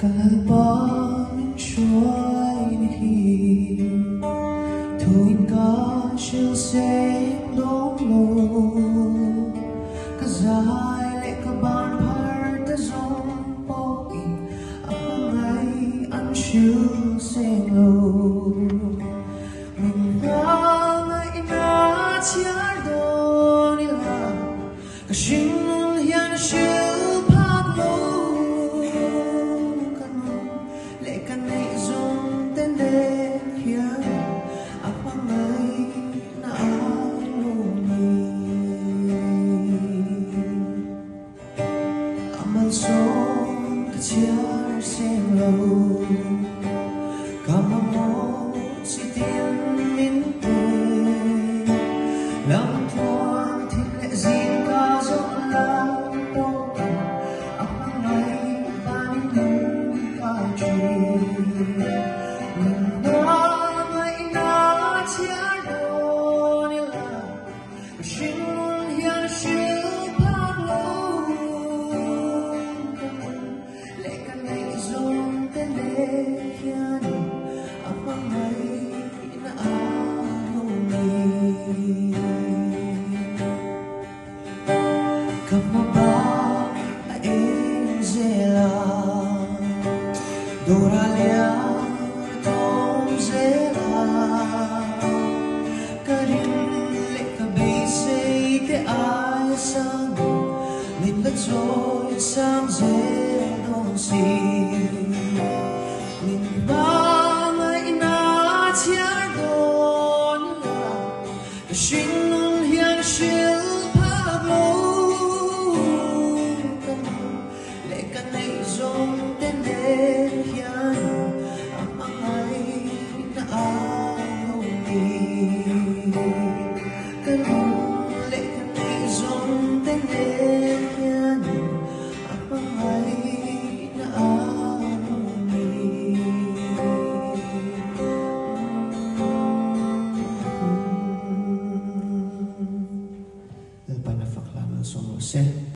Cái bóng trôi đi thôi có chưa sẽ đón lâu cái dài lệ cái bàn phar ta giống bóng âm ngày ăn chưa sẽ lâu mình đã ngày đã chia đôi là cái心hiện chưa phát lâu lệ cái này dùng tên để hiện apa ngày na aman song keciar sen lâu kamamo si tiên min tên lòng thoáng thịt lệ gìn ca rộn lòng bông apa ngày ta nín phải truy mình đã ngày đã chia đôi là心hiện sự phát lâu lệ cả ngày dùng tên để hiện apa ngày na aluni Kapma ba Angela Doralia Tom Zela Karin lệ cả bê xây te ai sang Mình bất rồi sang dễ đông xì Mình ba ngày na chia đón là Xin hiện sự phát lâu lệ cả này dùng tên để hiện apa ngày na aluni